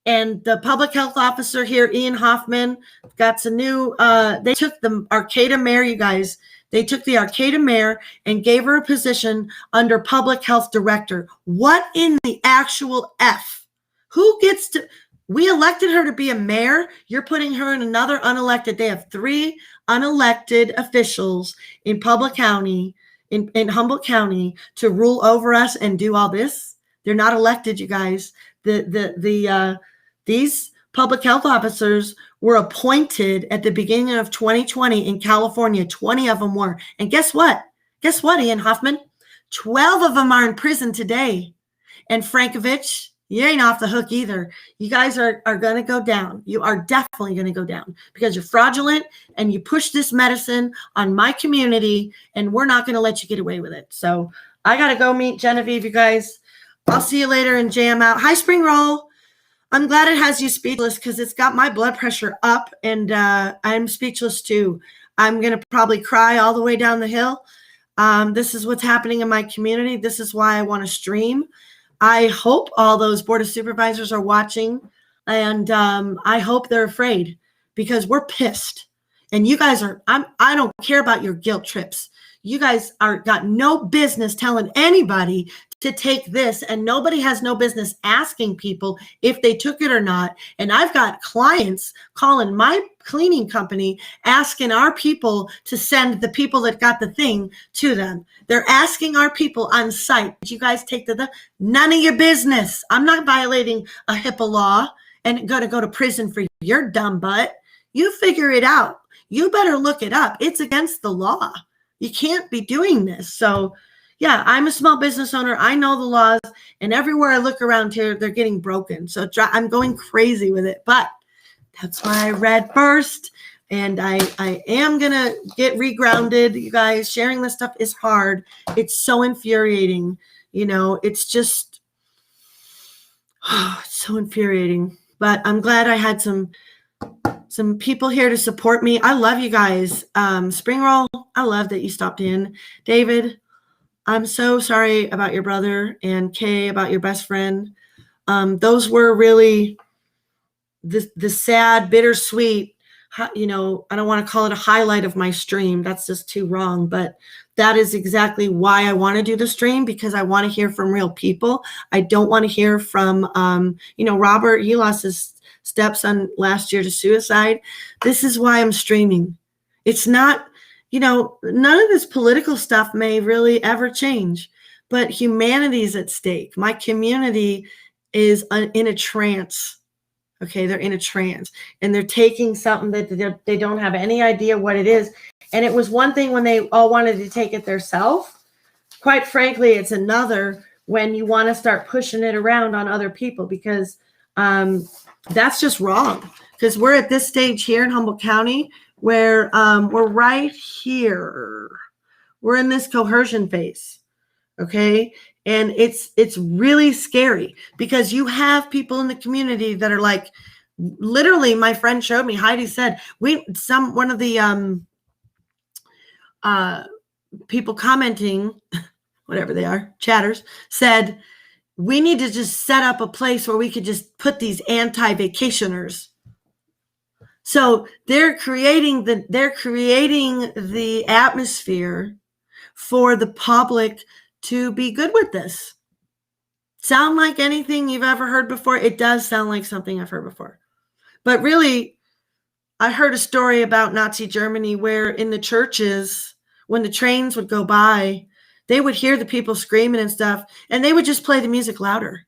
and the public health officer here, Ian Hoffman, got some new, they took the Arcata mayor, you guys, they took the Arcata mayor and gave her a position under public health director. What in the actual F? Who gets to, we elected her to be a mayor. You're putting her in another unelected. They have 3 unelected officials in Humboldt County to rule over us and do all this. They're not elected, you guys. These public health officers were appointed at the beginning of 2020 in California. 20 of them were. And guess what? Guess what, Ian Hoffman? 12 of them are in prison today. And Frankovich, you ain't off the hook either. You guys are going to go down. You are definitely going to go down because you're fraudulent and you push this medicine on my community, and we're not going to let you get away with it. So I got to go meet Genevieve, you guys. I'll see you later and jam out. Hi, Spring Roll. I'm glad it has you speechless because it's got my blood pressure up, and I'm speechless too. I'm going to probably cry all the way down the hill. This is what's happening in my community. This is why I want to stream. I hope all those board of supervisors are watching, and I hope they're afraid because we're pissed. And you guys are, I don't care about your guilt trips. You guys got no business telling anybody to take this, and nobody has no business asking people if they took it or not. And I've got clients calling my cleaning company, asking our people to send the people that got the thing to them. They're asking our people on site, did you guys take the none of your business. I'm not violating a HIPAA law and going to go to prison for your dumb butt. You figure it out. You better look it up. It's against the law. You can't be doing this. So yeah, I'm a small business owner. I know the laws, and everywhere I look around here, they're getting broken. So I'm going crazy with it, but that's why I read first, and I am going to get regrounded. You guys, sharing this stuff is hard. It's so infuriating. You know, it's just, it's so infuriating, but I'm glad I had some people here to support me. I love you guys. Spring Roll, I love that you stopped in. David, I'm so sorry about your brother, and Kay, about your best friend. Those were really the sad, bittersweet, you know, I don't want to call it a highlight of my stream. That's just too wrong. But that is exactly why I want to do the stream, because I want to hear from real people. I don't want to hear from, Robert, he lost his stepson last year to suicide. This is why I'm streaming. It's not, none of this political stuff may really ever change, but humanity's at stake. My community is in a trance. Okay, they're in a trance, and they're taking something that they don't have any idea what it is. And it was one thing when they all wanted to take it themselves. Quite frankly, it's another when you want to start pushing it around on other people, because that's just wrong. Because we're at this stage here in Humboldt County where we're right here. We're in this coercion phase, okay? And it's really scary because you have people in the community that are like, literally, my friend showed me, Heidi said, one of the people commenting, whatever they are, chatters, said, we need to just set up a place where we could just put these anti-vacationers. So they're creating the atmosphere for the public to be good with this. Sound like anything you've ever heard before? It does sound like something I've heard before. But really, I heard a story about Nazi Germany where in the churches, when the trains would go by, they would hear the people screaming and stuff, and they would just play the music louder.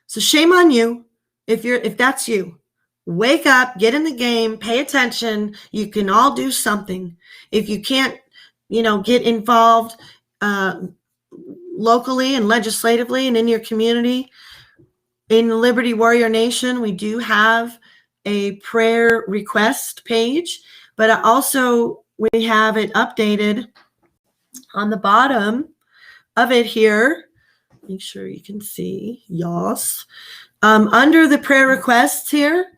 So shame on you if that's you. Wake up, get in the game, pay attention. You can all do something. If you can't, get involved locally and legislatively and in your community, in the Liberty Warrior Nation, we do have a prayer request page, but also we have it updated on the bottom of it here. Make sure you can see, yes. Under the prayer requests here,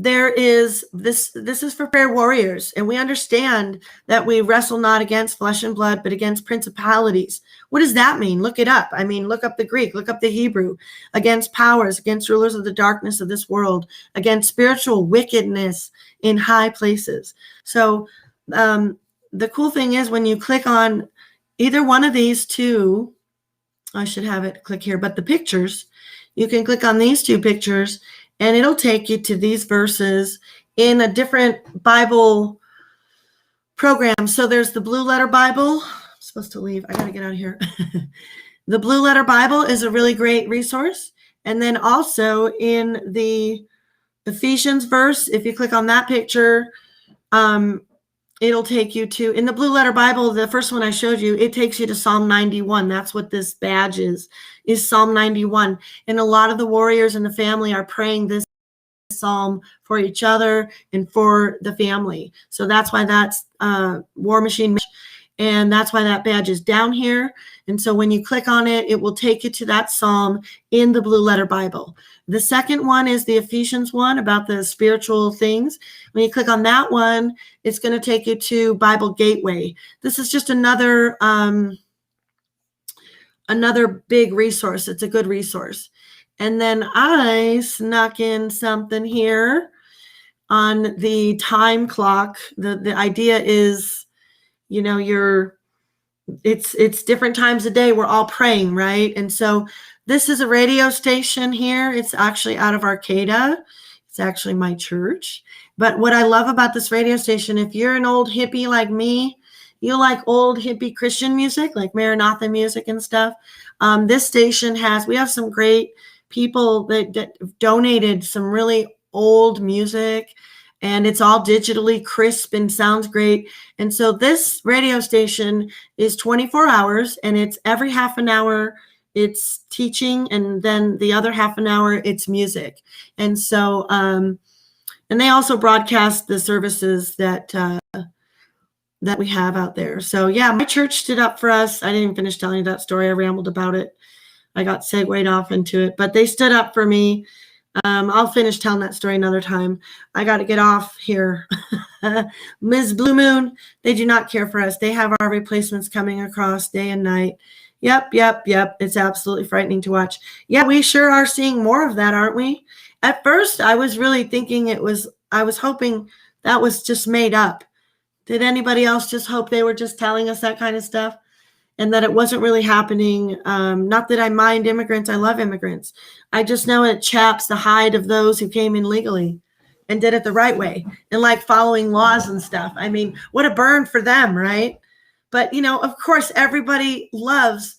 there is this is for prayer warriors, and we understand that we wrestle not against flesh and blood, but against principalities. What does that mean? Look it up. I mean, look up the Greek, look up the Hebrew. Against powers, against rulers of the darkness of this world, against spiritual wickedness in high places. So the cool thing is when you click on either one of these two, I should have it click here, but the pictures, you can click on these two pictures, and it'll take you to these verses in a different Bible program. So there's the Blue Letter Bible. I'm supposed to leave. I got to get out of here. The Blue Letter Bible is a really great resource. And then also in the Ephesians verse, if you click on that picture, it'll take you to, in the Blue Letter Bible, the first one I showed you, it takes you to Psalm 91. That's what this badge is Psalm 91. And a lot of the warriors in the family are praying this psalm for each other and for the family. So that's why that's War Machine, and that's why that badge is down here. And so when you click on it, it will take you to that psalm in the Blue Letter Bible. The second one is the Ephesians one about the spiritual things. When you click on that one, it's going to take you to Bible Gateway. This is just another big resource. It's a good resource. And then I snuck in something here on the time clock. The idea is, it's different times a day. We're all praying, right? And so this is a radio station here. It's actually out of Arcata. It's actually my church. But what I love about this radio station, if you're an old hippie like me, you like old hippie Christian music, like Maranatha music and stuff. This station we have some great people that donated some really old music, and it's all digitally crisp and sounds great. And so this radio station is 24 hours, and it's every half an hour it's teaching, and then the other half an hour it's music. And so, and they also broadcast the services that we have out there. So yeah, my church stood up for us. I didn't even finish telling you that story. I rambled about it. I got segued off into it, but they stood up for me. I'll finish telling that story another time. I got to get off here. Ms. Blue Moon, they do not care for us. They have our replacements coming across day and night. Yep. It's absolutely frightening to watch. Yeah, we sure are seeing more of that, aren't we? At first, I was really thinking I was hoping that was just made up. Did anybody else just hope they were just telling us that kind of stuff and that it wasn't really happening? Not that I mind immigrants. I love immigrants. I just know it chaps the hide of those who came in legally. and did it the right way and like following laws and stuff. I mean, what a burn for them, right? But, you know, of course, everybody loves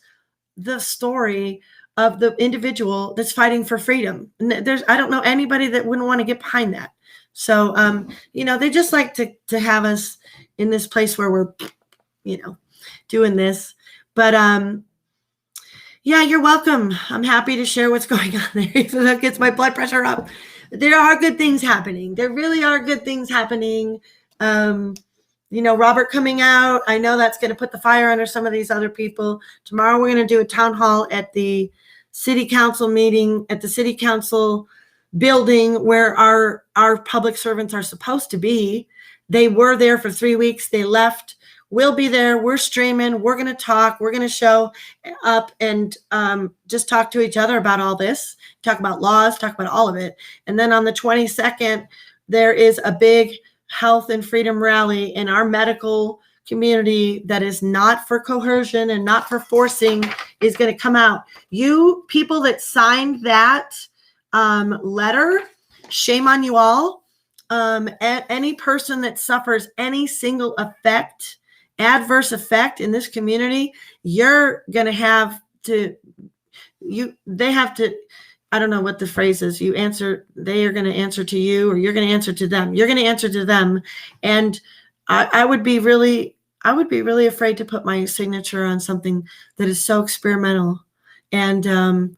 the story of the individual that's fighting for freedom. And I don't know anybody that wouldn't want to get behind that. So, you know, they just like to have us in this place where we're, you know, doing this. But, yeah, you're welcome. I'm happy to share what's going on there, even though it gets my blood pressure up. There are good things happening. There really are good things happening. You know, Robert coming out, I know that's going to put the fire under some of these other people. Tomorrow we're going to do a town hall at the city council meeting, at the city council building where our public servants are supposed to be. They were there for 3 weeks. They left. We'll be there. We're streaming. We're going to talk. We're going to show up and just talk to each other about all this, talk about laws, talk about all of it. And then on the 22nd, there is a big health and freedom rally in our medical community that is not for coercion and not for forcing is going to come out. You people that signed that letter, shame on you all. Any person that suffers any single adverse effect in this community, you're going to have to, they have to, I don't know what the phrase is. You answer, they are going to answer to you, or you're going to answer to them. You're going to answer to them. And I would be really afraid to put my signature on something that is so experimental and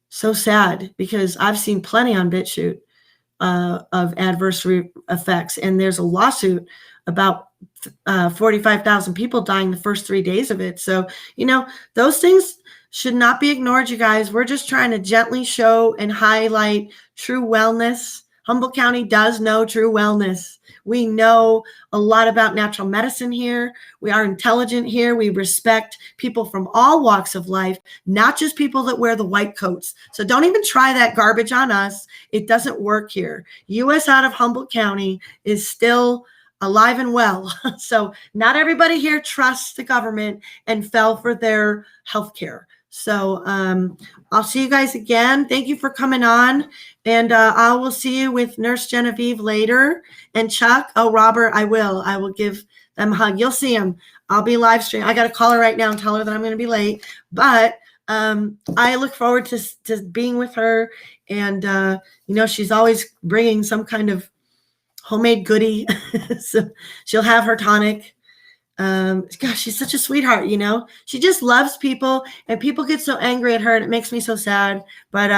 so sad, because I've seen plenty on BitChute of adverse effects. And there's a lawsuit about 45,000 people dying the first 3 days of it. So, you know, those things should not be ignored, you guys. We're just trying to gently show and highlight true wellness. Humboldt County does know true wellness. We know a lot about natural medicine here. We are intelligent here. We respect people from all walks of life, not just people that wear the white coats. So don't even try that garbage on us. It doesn't work here. US out of Humboldt County is still alive and well. So not everybody here trusts the government and fell for their health care. So I'll see you guys again. Thank you for coming on. And I will see you with Nurse Genevieve later. And Chuck, Robert, I will give them a hug. You'll see him. I'll be live streaming. I got to call her right now and tell her that I'm going to be late. But I look forward to being with her. And, you know, she's always bringing some kind of homemade goodie. So she'll have her tonic. Gosh, she's such a sweetheart, you know. She just loves people, and people get so angry at her, and it makes me so sad. But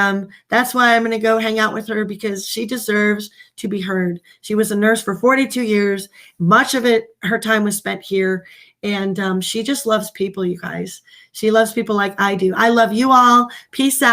that's why I'm going to go hang out with her, because she deserves to be heard. She was a nurse for 42 years. Much of it, her time was spent here, and she just loves people, you guys. She loves people like I do. I love you all. Peace out.